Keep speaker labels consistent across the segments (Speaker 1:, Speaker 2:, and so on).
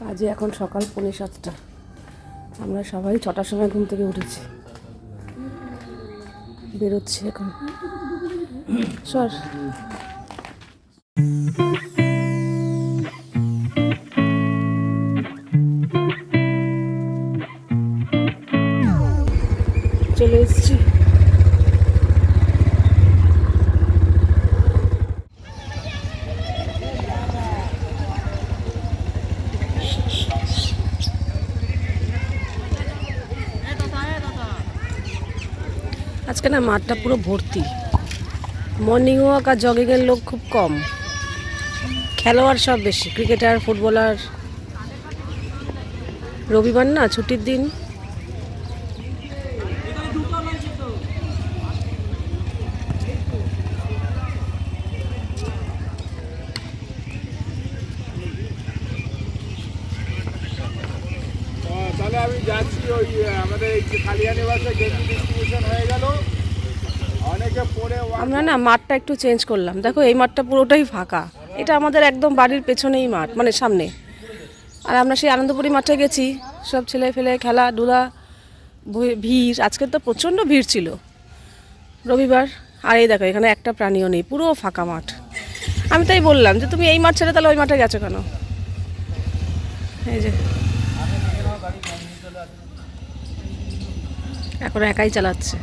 Speaker 1: আজ এখন সকাল 7:45। আমরা সবাই 6টার সময় ঘুম থেকে উঠেছি, বেরোচ্ছি এখন। সর চলে এসেছি। আজকে না মাঠটা পুরো ভর্তি, মর্নিং ওয়াক আর জগিংয়ের লোক খুব কম, খেলোয়াড় সব বেশি, ক্রিকেটার, ফুটবলার। রবিবার না, ছুটির দিন।
Speaker 2: তাহলে আমি যাচ্ছি, ওই আমাদের কালিয়ানি বাসে গেঞ্জি ডিস্ট্রিবিউশন হয়ে গেল, অনেকে পরে।
Speaker 1: আমরা না মাঠটা একটু চেঞ্জ করলাম। দেখো এই মাঠটা পুরোটাই ফাঁকা, এটা আমাদের একদম বাড়ির পেছনেই মাঠ, মানে সামনে। আর আমরা সেই আনন্দপুরি মাঠে গেছি, সব ছেলে ফেলে খেলাধুলা, ভিড়। আজকে তো প্রচণ্ড ভিড় ছিল, রবিবার। আর এই দেখো এখানে একটা প্রাণীও নেই, পুরো ফাঁকা মাঠ। আমি তাই বললাম যে তুমি এই মাঠ ছেড়ে তাহলে ওই মাঠে গেছো কেন। এই যে এখন একাই চালাচ্ছে।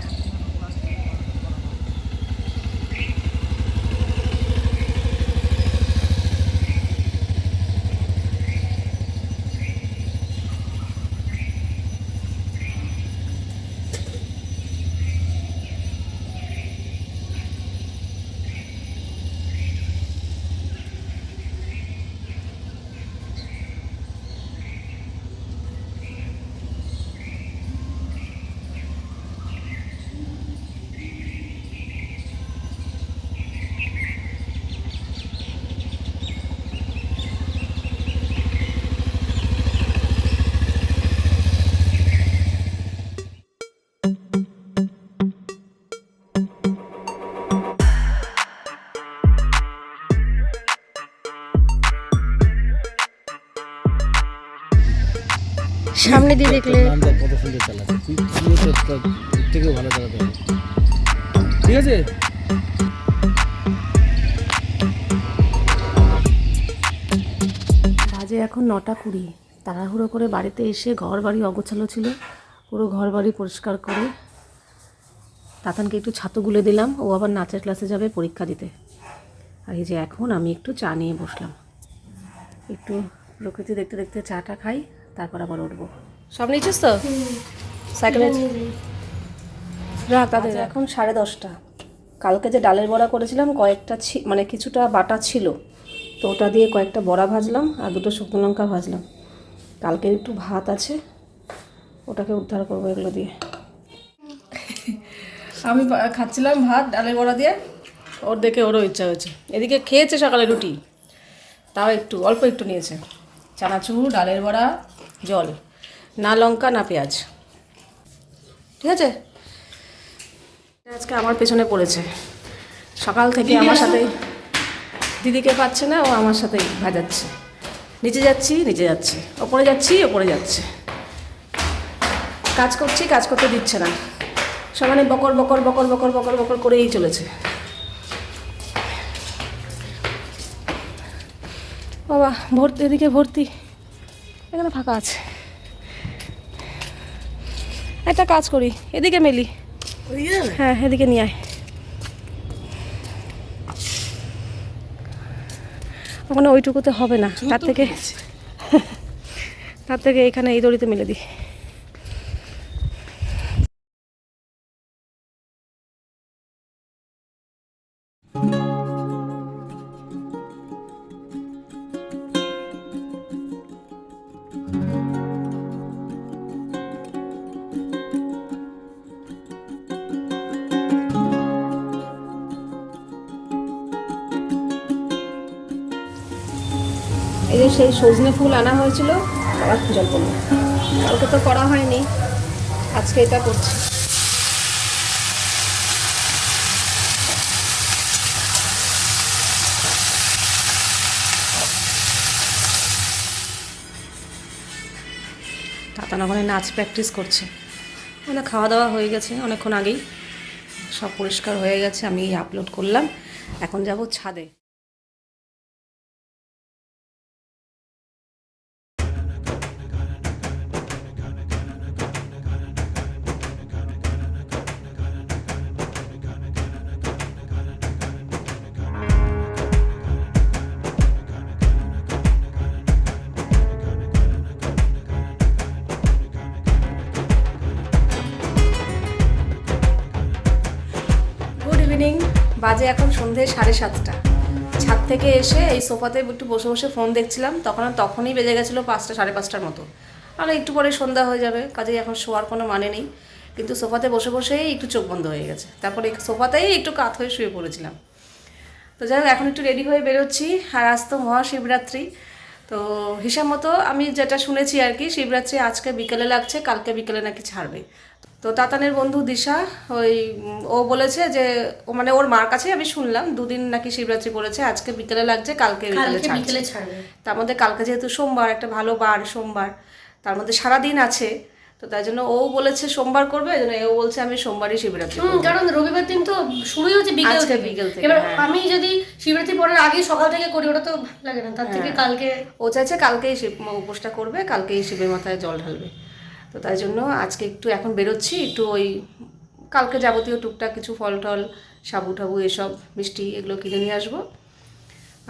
Speaker 1: সামনে দিয়ে দেখলে
Speaker 3: কত সুন্দর চালাচ্ছে, থেকেও ভালো চালাতে হবে। ঠিক আছে,
Speaker 1: বাজে এখন 9:20। তাড়াহুড়ো করে বাড়িতে এসে ঘর বাড়ি অগোছালো ছিল, পুরো ঘর বাড়ি পরিষ্কার করে তাতানকে একটু ছাতু গুলে দিলাম। ও আবার নাচের ক্লাসে যাবে পরীক্ষা দিতে। আর এই যে এখন আমি একটু চা নিয়ে বসলাম, একটু প্রকৃতি দেখতে দেখতে চাটা খাই, তারপর আবার উঠবো। সব নিচ্ছিস তো? সাইকেলে রাখ তাদের। এখন 10:30। কালকে যে ডালের বড়া করেছিলাম, কয়েকটা মানে কিছুটা বাটা ছিল, তো ওটা দিয়ে কয়েকটা বড়া ভাজলাম আর 2টো শুকনো লঙ্কা ভাজলাম। কালকের একটু ভাত আছে, ওটাকে উদ্ধার করবো এগুলো দিয়ে। আমি খাচ্ছিলাম ভাত ডালের বড়া দিয়ে, ওর দেখে ওরও ইচ্ছা হয়েছে। এদিকে খেয়েছে সকালে রুটি, তাও একটু অল্প একটু নিয়েছে। চানাচুর, ডালের বড়া, জল, না লঙ্কা না পেঁয়াজ। ঠিক আছে, আজকে আমার পেছনে পড়েছে সকাল থেকে আমার সাথেই। দিদিকে পাচ্ছে না, ও আমার সাথেই ভাজাচ্ছে। নিচে যাচ্ছি নিচে যাচ্ছে, ওপরে যাচ্ছি ওপরে যাচ্ছে। কাজ করছি, কাজ করতে দিচ্ছে না, সমানে বকর বকর বকর বকর বকর বকর করেই চলেছে। বাবা ভর্তি, এদিকে ভর্তি, এখানে ফাঁকা আছে। একটা কাজ করি, এদিকে মেলি। হ্যাঁ এদিকে নিয়ে আয়। ওখানে ওইটুকুতে হবে না, তার থেকে এখানে এই দড়িতে মেলে দিই। এই যে সেই সজনে ফুল আনা হয়েছিল, আবার জল পড়লো। কালকে তো করা হয়নি, আজকে এটা করছি। তাতান ওখানে নাচ প্র্যাকটিস করছে। মানে খাওয়া দাওয়া হয়ে গেছে অনেকক্ষণ আগেই, সব পরিষ্কার হয়ে গেছে, আমি আপলোড করলাম। এখন যাব ছাদে। গুড ইভিনিং, বাজে এখন সন্ধে 7:30। ছাদ থেকে এসে এই সোফাতে একটু বসে বসে ফোন দেখছিলাম, তখনই বেজে গেছিলো 5টা 5:30টার মতো। আর একটু পরে সন্ধ্যা হয়ে যাবে, কাজেই এখন শোয়ার কোনো মানে নেই। কিন্তু সোফাতে বসে বসেই একটু চোখ বন্ধ হয়ে গেছে, তারপরে সোফাতেই একটু কাত হয়ে শুয়ে পড়েছিলাম। তো যাই হোক, এখন একটু রেডি হয়ে বেরোচ্ছি। আর আজ তো মহাশিবরাত্রি। তো হিসাব মতো আমি যেটা শুনেছি আর কি, শিবরাত্রি আজকে বিকেলে লাগছে, কালকে বিকেলে নাকি ছাড়বে। তো তাতানের বন্ধু দিশা ও বলেছে যে মানে ওর মার কাছেই আমি শুনলাম 2 দিন নাকি শিবরাত্রি পড়েছে, আজকে বিকেলে লাগছে, কালকে বিকেলে ছাড়বে। তার মধ্যে কালকে যেহেতু সোমবার, একটা ভালো বার সোমবার, তার মধ্যে সারাদিন আছে। তো তাই জন্য ও বলেছে সোমবার করবে, এই জন্য ও বলছে আমি সোমবারই শিবরাত্রি করব।
Speaker 4: কারণ রবিবার দিন তো শুরুই হচ্ছে বিকেল থেকে। এবার আমি যদি শিবরাত্রি পড়ার আগে সকাল থেকে করি, ওটা তো ভালো লাগে না, তার থেকে কালকে
Speaker 1: ও চাইছে কালকেই শিব উপোসটা করবে, কালকেই শিবের মাথায় জল ঢালবে। তো তাই জন্য আজকে একটু এখন বেরোচ্ছি, একটু ওই কালকে যাবতীয় টুকটাক কিছু ফল টল, সাবু টাবু এসব মিষ্টি এগুলো কিনে নিয়ে আসবো।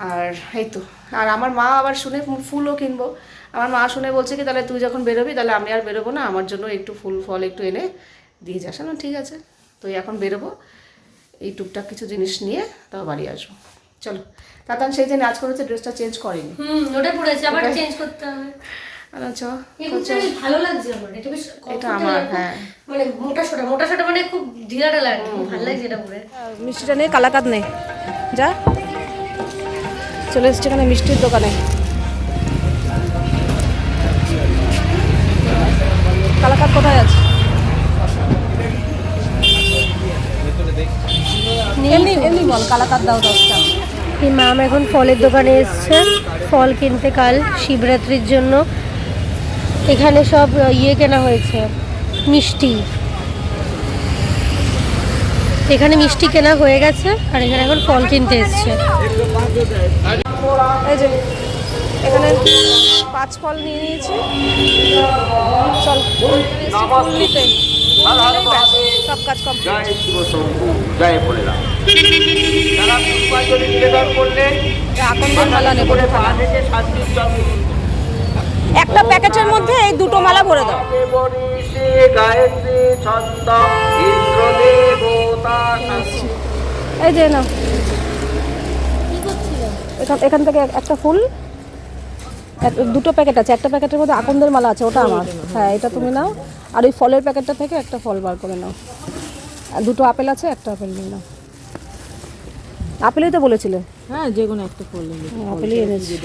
Speaker 1: আর এই তো, আর আমার মা আবার শুনে ফুলও কিনবো। আমার মা শুনে বলছে কি, তাহলে তুই যখন বেরোবি তাহলে আমি আর বেরোবো না, আমার জন্য একটু ফুল ফল একটু এনে দিয়ে যাস। না ঠিক আছে, তো এখন বেরোবো, এই টুকটাক কিছু জিনিস নিয়ে তাও বাড়ি আসবো। চলো। তাতান সেই যে নাচ করেছে, ড্রেসটা চেঞ্জ করেনি,
Speaker 4: ওটা পড়েছে, আবার চেঞ্জ করতে হবে।
Speaker 1: আচ্ছা
Speaker 4: ভালো লাগছে আমার, এটা বেশ
Speaker 1: এটা আমার, হ্যাঁ
Speaker 4: মানে মোটা সোটা মানে খুব ঢিলাটা লাগে, খুব ভালো লাগছে এটা পরে।
Speaker 1: মিষ্টিটা নেই, কালাকাদ নেই, যা চলে এসছে এখানে মিষ্টির দোকানে। কালাকাদ কোথায় আছে? এমনি এমনি বল, কালাকাদ দাও 10টা।
Speaker 4: এই মাম এখন ফলের দোকানে এসছে ফল কিনতে, কাল শিবরাত্রির জন্য। এখানে সব কেনা হয়েছে, মিষ্টি। এখানে মিষ্টি কেনা হয়ে গেছে, আর এখানে এখন ফল কিনতে এসছে।
Speaker 1: এই যে এখানে 5 ফল নিয়ে নিয়েছি, চল ফুল নিতে, সব কাজ কমপ্লিট। আকন্দের মালা নেবো, একটা প্যাকেটের মধ্যে এই 2টো মালা ভরে দাও। এই যে না, এখান থেকে একটা ফুল, 2টো প্যাকেট আছে, একটা প্যাকেটের মধ্যে আকন্দের মালা আছে, ওটা আমার। হ্যাঁ, এটা তুমি নাও। আর ওই ফলের প্যাকেটটা থেকে একটা ফল বার করে নাও। আর 2টো আপেল আছে, একটা আপেল নিয়ে নাও। আপেলই তো বলেছিলে।
Speaker 3: হ্যাঁ, যে কোনো একটা ফল
Speaker 1: আপেলই এনেছি।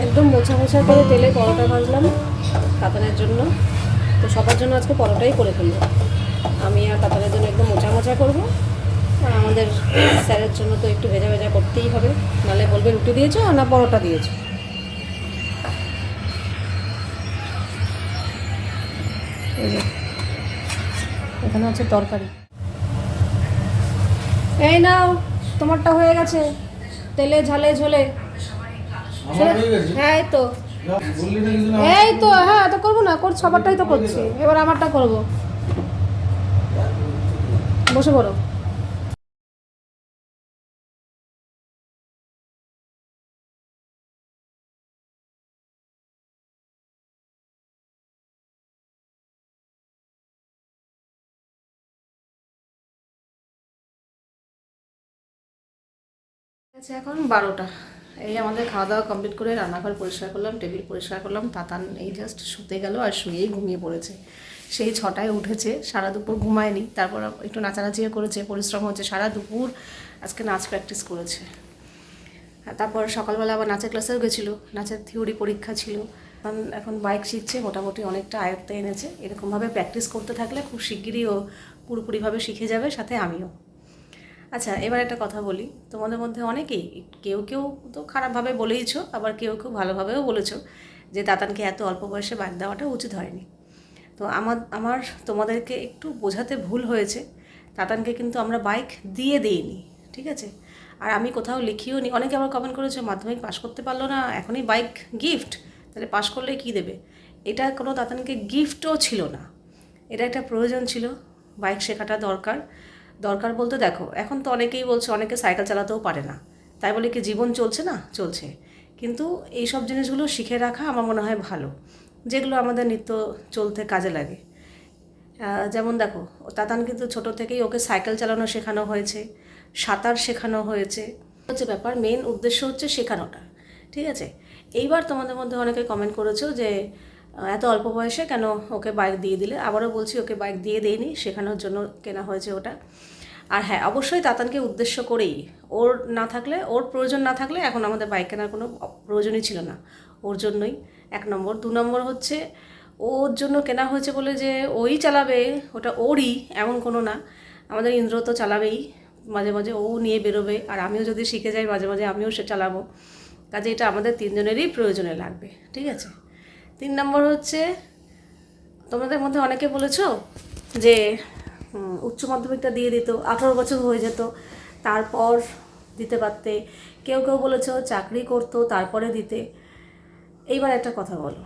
Speaker 1: একদম মোছা মোছা করে তেলে পরোটা ভাজলাম তাতানের জন্য। তো সবার জন্য আজকে পরোটাই করে ফেলবো। আমি আর তাতানের জন্য একদম মোচা মোচা করবো, আর আমাদের স্যারের জন্য তো একটু ভেজা ভেজা করতেই হবে, নাহলে বলবে রুটি দিয়েছো না পরোটা দিয়েছো। এই যে এখানে আছে তরকারি। এই নাও, তোমারটা হয়ে গেছে, তেলে ঝালে ঝোলে। হ্যাঁ, এই তো হ্যাঁ, তো করবো না, সবারটাই তো করছি, এবার আমারটা করবো। বসে পড়ো। আচ্ছা, এখন 12টা, এই আমাদের খাওয়া দাওয়া কমপ্লিট করে রান্নাঘর পরিষ্কার করলাম, টেবিল পরিষ্কার করলাম। তাতান এই জাস্ট শুতে গেল আর শুয়েই ঘুমিয়ে পড়েছে। সেই 6টায় উঠেছে, সারা দুপুর ঘুমায়নি, তারপর একটু নাচানাচিও করেছে, পরিশ্রম হচ্ছে, সারা দুপুর আজকে নাচ প্র্যাকটিস করেছে। তারপর সকালবেলা আবার নাচের ক্লাসেও গেছিলো, নাচের থিওরি পরীক্ষা ছিল। এখন বাইক শিখছে, মোটামুটি অনেকটা আয়ত্তে এনেছে। এরকমভাবে প্র্যাকটিস করতে থাকলে খুব শিগগিরই ও পুরোপুরিভাবে শিখে যাবে, সাথে আমিও। আচ্ছা, এবার একটা কথা বলি, তোমাদের মধ্যে অনেকেই কেউ কেউ তো খারাপভাবে বলেইছো, আবার কেউ কেউ ভালোভাবেও বলেছো যে তাতানকে এত অল্প বয়সে বাইক দেওয়াটা উচিত হয়নি। তো আমার তোমাদেরকে একটু বোঝাতে ভুল হয়েছে। তাতানকে কিন্তু আমরা বাইক দিয়ে দিইনি, ঠিক আছে? আর আমি কোথাও লিখিও নি। অনেকে আবার কমেন্ট করেছে মাধ্যমিক পাশ করতে পারলো না, এখনই বাইক গিফট, তাহলে পাশ করলে কী দেবে? এটা কোনো তাতানকে গিফটও ছিল না, এটা একটা প্রয়োজন ছিল। বাইক শেখাটা দরকার বলতে দেখো, এখন তো অনেকেই বলছে অনেকে সাইকেল চালাতেও পারে না, তাই বলে কি জীবন চলছে না? চলছে। কিন্তু এই সব জিনিসগুলো শিখে রাখা আমার মনে হয় ভালো, যেগুলো আমাদের নিত্য চলতে কাজে লাগে। যেমন দেখো, তাতান কিন্তু ছোটো থেকেই ওকে সাইকেল চালানো শেখানো হয়েছে, সাঁতার শেখানো হয়েছে। হচ্ছে ব্যাপার, মেন উদ্দেশ্য হচ্ছে শেখানোটা, ঠিক আছে? এইবার তোমাদের মধ্যে অনেকে কমেন্ট করেছো যে এত অল্প বয়সে কেন ওকে বাইক দিয়ে দিলে। আবারও বলছি, ওকে বাইক দিয়ে দেয়নি, শেখানোর জন্য কেনা হয়েছে ওটা। আর হ্যাঁ, অবশ্যই তাতানকে উদ্দেশ্য করেই, ওর প্রয়োজন না থাকলে এখন আমাদের বাইক কেনার কোনো প্রয়োজনই ছিল না, ওর জন্যই 1 নম্বর। 2 নম্বর হচ্ছে ওর জন্য কেনা হয়েছে বলে যে ওই চালাবে, ওটা ওরই এমন কোনো না। আমাদের ইন্দ্র তো চালাবেই, মাঝে মাঝে ও নিয়ে বেরোবে, আর আমিও যদি শিখে যাই মাঝে মাঝে আমিও সে চালাবো। কাজে এটা আমাদের 3 জনেরই প্রয়োজনে লাগবে, ঠিক আছে? 3 নম্বর হচ্ছে, তোমাদের মধ্যে অনেকে বলেছো যে উচ্চ মাধ্যমিকটা দিয়ে দিত, 18 বছর হয়ে যেত তারপর দিতে পারতে। কেউ কেউ বলেছো চাকরি করতো তারপরে দিতে। এইবার একটা কথা বলো,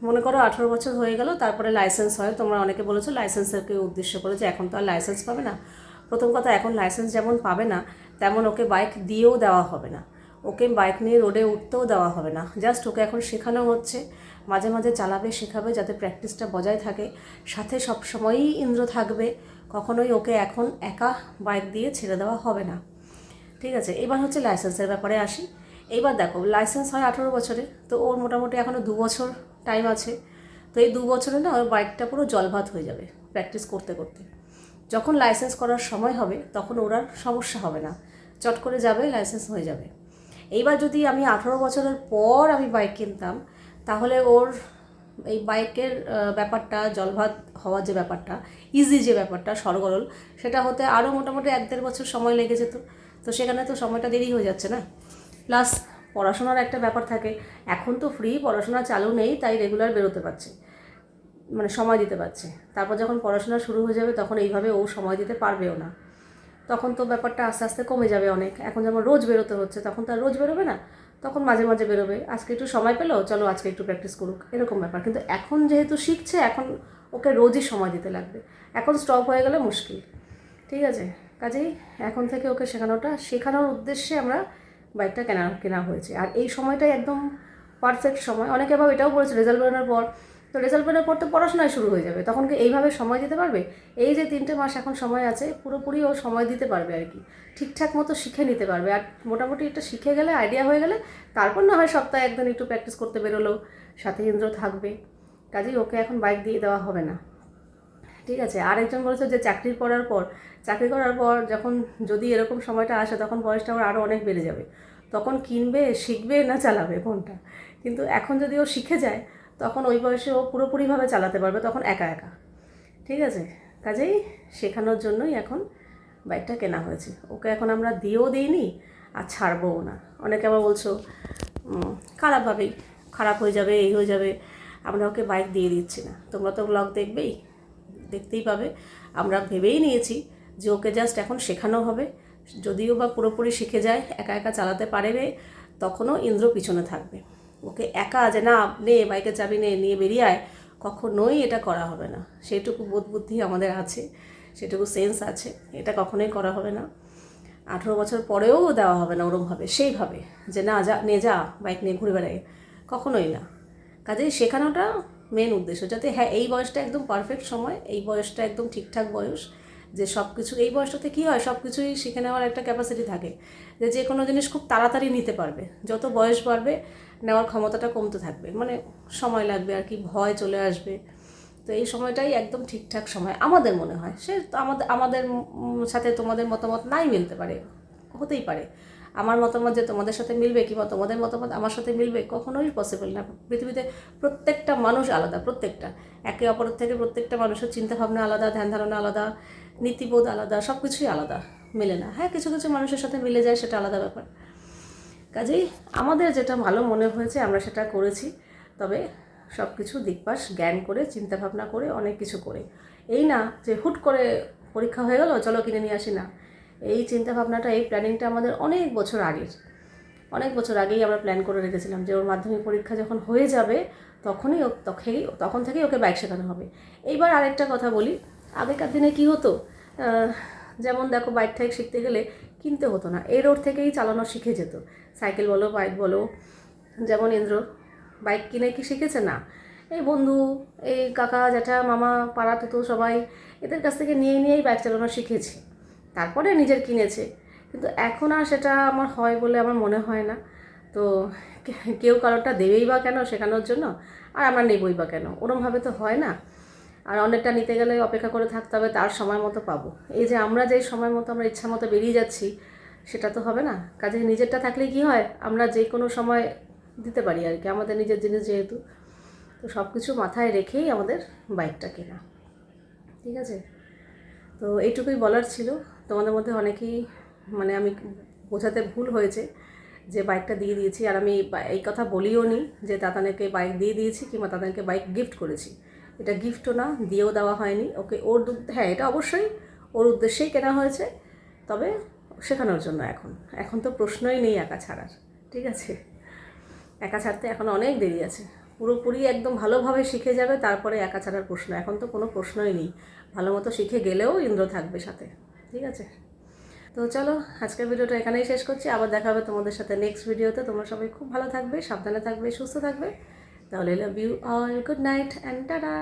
Speaker 1: মনে করো 18 বছর হয়ে গেল, তারপরে লাইসেন্স হয়। তোমরা অনেকে বলেছো লাইসেন্সকে উদ্দেশ্য করে যে এখন তো আর লাইসেন্স পাবে না। প্রথম কথা, এখন লাইসেন্স যেমন পাবে না, তেমন ওকে বাইক দিয়েও দেওয়া হবে না, ওকে বাইক নিয়ে রোডে উঠতেও দেওয়া হবে না। জাস্ট ওকে এখন শেখানো হচ্ছে, মাঝে মাঝে চালাবে, শেখাবে, যাতে প্র্যাকটিসটা বজায় থাকে। সাথে সবসময়ই ইন্দ্র থাকবে, কখনোই ওকে এখন একা বাইক দিয়ে ছেড়ে দেওয়া হবে না, ঠিক আছে? এবার হচ্ছে লাইসেন্সের ব্যাপারে আসি। এইবার দেখো, লাইসেন্স হয় 18 বছরে, তো ওর মোটামুটি এখনও 2 বছর টাইম আছে। তো এই 2 বছরে না ওর বাইকটা পুরো জলভাত হয়ে যাবে প্র্যাকটিস করতে করতে। যখন লাইসেন্স করার সময় হবে তখন ওর আর সমস্যা হবে না, চট করে যাবে, লাইসেন্স হয়ে যাবে। এইবার যদি আমি 18 বছরের পর আমি বাইক কিনতাম, তাহলে ওর এই বাইকের ব্যাপারটা, জলভাত হওয়ার যে ব্যাপারটা, ইজি যে ব্যাপারটা, সরগরল, সেটা হতে আরও মোটামুটি 1-1.5 বছর সময় লেগে যেত। তো সেখানে তো সময়টা দেরি হয়ে যাচ্ছে না। প্লাস পড়াশোনার একটা ব্যাপার থাকে, এখন তো ফ্রি পড়াশোনা চালু নেই, তাই রেগুলার বেরোতে পারছে, মানে সময় দিতে পারছে। তারপর যখন পড়াশোনা শুরু হয়ে যাবে তখন এইভাবে ও সময় দিতে পারবেও না, তখন তো ব্যাপারটা আস্তে আস্তে কমে যাবে অনেক। এখন যেমন রোজ বেরোতে হচ্ছে, তখন তো আর রোজ বেরোবে না, তখন মাঝে মাঝে বেরোবে। আজকে একটু সময় পেলো, চলো আজকে একটু প্র্যাকটিস করুক, এরকম ব্যাপার। কিন্তু এখন যেহেতু শিখছে, এখন ওকে রোজই সময় দিতে লাগবে। এখন স্টপ হয়ে গেলে মুশকিল, ঠিক আছে? কাজেই এখন থেকে ওকে শেখানোর উদ্দেশ্যে আমরা বাইকটা কেনা হয়েছে। আর এই সময়টাই একদম পারফেক্ট সময়। অনেকে আবার এটাও বলেছে রেজাল্ট বেরোনোর পর, তো রেজাল্ট বেরোনোর পর তো পড়াশোনায় শুরু হয়ে যাবে, তখন কি এইভাবে সময় দিতে পারবে? এই যে 3টে মাস এখন সময় আছে, পুরোপুরি ও সময় দিতে পারবে আর কি, ঠিকঠাক মতো শিখে নিতে পারবে। আর মোটামুটি এটা শিখে গেলে, আইডিয়া হয়ে গেলে, তারপর না হয় সপ্তাহে একদিন একটু প্র্যাকটিস করতে বেরোলো, সাথে ইন্দ্র থাকবে। কাজেই ওকে এখন বাইক দিয়ে দেওয়া হবে না, ঠিক আছে? আরেকজন বলেছে যে চাকরি করার পর যখন যদি এরকম সময়টা আসে, তখন বয়সটা ওর আরও অনেক বেড়ে যাবে, তখন কিনবে, শিখবে না চালাবে কোনটা? কিন্তু এখন যদি ও শিখে যায়, তখন ওই বয়সে ও পুরোপুরিভাবে চালাতে পারবে, তখন একা একা, ঠিক আছে? কাজেই শেখানোর জন্যই এখন বাইকটা কেনা হয়েছে। ওকে এখন আমরা দিয়েও দিইনি আর ছাড়বও না। অনেকে আবার বলছো খারাপভাবেই, খারাপ হয়ে যাবে, এই হয়ে যাবে, আমরা ওকে বাইক দিয়ে দিচ্ছি না। তোমরা তো ব্লগ দেখতেই পাবে। আমরা ভেবেই নিয়েছি যে ওকে জাস্ট এখন শেখানো হবে, যদিও বা পুরোপুরি শিখে যায়, একা একা চালাতে পারবে, তখনও ইন্দ্র পিছনে থাকবে। ওকে একা যে না নে বাইকের চাবি নিয়ে বেরিয়ে আয়, কখনোই এটা করা হবে না। সেইটুকু বোধ বুদ্ধি আমাদের আছে, সেটুকু সেন্স আছে, এটা কখনোই করা হবে না। 18 বছর পরেও দেওয়া হবে না ওরমভাবে, সেইভাবে যে না যা বাইক নিয়ে ঘুরে বেড়ায়, কখনোই না। কাজেই শেখানোটা মেন উদ্দেশ্য, যাতে হ্যাঁ এই বয়সটা একদম পারফেক্ট সময়, এই বয়সটা একদম ঠিকঠাক বয়স, যে সব কিছু এই বয়সটাতে কী হয়, সব কিছুই শিখে নেওয়ার একটা ক্যাপাসিটি থাকে, যে কোনো জিনিস খুব তাড়াতাড়ি নিতে পারবে। যত বয়স বাড়বে নেওয়ার ক্ষমতাটা কমতে থাকবে, মানে সময় লাগবে আর কি, ভয় চলে আসবে। তো এই সময়টাই একদম ঠিকঠাক সময় আমাদের মনে হয়। সে তো আমাদের সাথে তোমাদের মতামত নাই মিলতে পারে, হতেই পারে। আমার মতামত যে তোমাদের সাথে মিলবে কিংবা তোমাদের মতামত আমার সাথে মিলবে কখনোই পসিবল না। পৃথিবীতে প্রত্যেকটা মানুষ আলাদা, প্রত্যেকটা একে অপরের থেকে প্রত্যেকটা মানুষের চিন্তাভাবনা আলাদা, ধ্যান ধারণা আলাদা, নীতিবোধ আলাদা, সব কিছুই আলাদা, মেলে না। হ্যাঁ, কিছু কিছু মানুষের সাথে মিলে যায়, সেটা আলাদা ব্যাপার। কাজেই আমাদের যেটা ভালো মনে হয়েছে আমরা সেটা করেছি, তবে সব কিছু দিকপাশ জ্ঞান করে, চিন্তাভাবনা করে, অনেক কিছু করে। এই না যে হুট করে পরীক্ষা হয়ে গেল চলো কিনে নিয়ে আসি, না। এই চিন্তাভাবনাটা, এই প্ল্যানিংটা আমাদের অনেক বছর আগেই আমরা প্ল্যান করে রেখেছিলাম যে ওর মাধ্যমিক পরীক্ষা যখন হয়ে যাবে তখন থেকেই ওকে বাইক শেখানো হবে। এইবার আরেকটা কথা বলি, আগেকার দিনে কি হতো, যেমন দেখো বাইক ঠাইক শিখতে গেলে কিনতে হতো না, এই রোড থেকেই চালানো শিখে যেত। সাইকেল বলো, বাইক বলো, যেমন ইন্দ্র বাইক কিনে কি শিখেছে না, এই বন্ধু, এই কাকা জ্যাঠা মামা পাড়াতে তো সবাই এদের কাছ থেকে নিয়েই বাইক চালানো শিখেছে, তারপরে নিজের কিনেছে। কিন্তু এখন আর সেটা আমার হয় বলে আমার মনে হয় না। তো কেউ কারোরটা দেবেই বা কেন শেখানোর জন্য, আর আমরা নেবই বা কেন, ওরমভাবে তো হয় না। আর অনেকটা নিতে গেলে অপেক্ষা করে থাকতে হবে, তার সময় মতো পাবো। এই যে আমরা যেই সময় মতো আমরা ইচ্ছা মতো বেরিয়ে যাচ্ছি, সেটা তো হবে না। কাজে নিজেরটা থাকলে কি হয়, আমরা যে কোনো সময় দিতে পারি আর কি, আমাদের নিজের জিনিস যেহেতু। তো সব কিছু মাথায় রেখেই আমাদের বাইকটা কেনা, ঠিক আছে। তো এইটুকুই বলার ছিল। তোমাদের মধ্যে অনেকেই মানে আমি বোঝাতে ভুল হয়েছে যে বাইকটা দিয়ে দিয়েছি, আর আমি এই কথা বলিও নি যে তাতানকে বাইক দিয়ে দিয়েছি কিংবা তাদেরকে বাইক গিফট করেছি। এটা গিফটও না, দিয়েও দেওয়া হয়নি ওকে। হ্যাঁ, এটা অবশ্যই ওর উদ্দেশ্যেই কেনা হয়েছে, তবে শেখানোর জন্য। এখন তো প্রশ্নই নেই একা ছাড়ার, ঠিক আছে। একা ছাড়তে এখন অনেক দেরি আছে, পুরোপুরি একদম ভালোভাবে শিখে যাবে তারপরে একা ছাড়ার প্রশ্ন। এখন তো কোনো প্রশ্নই নেই, ভালো মতো শিখে গেলেও ইন্দ্র থাকবে সাথে, ঠিক আছে। তো চলো, আজকের ভিডিওটা এখানেই শেষ করছি। আবার দেখা হবে তোমাদের সাথে নেক্সট ভিডিওতে। তোমরা সবাই খুব ভালো থাকবে, সাবধানে থাকবে, সুস্থ থাকবে। তাহলে love you all, good night and tata.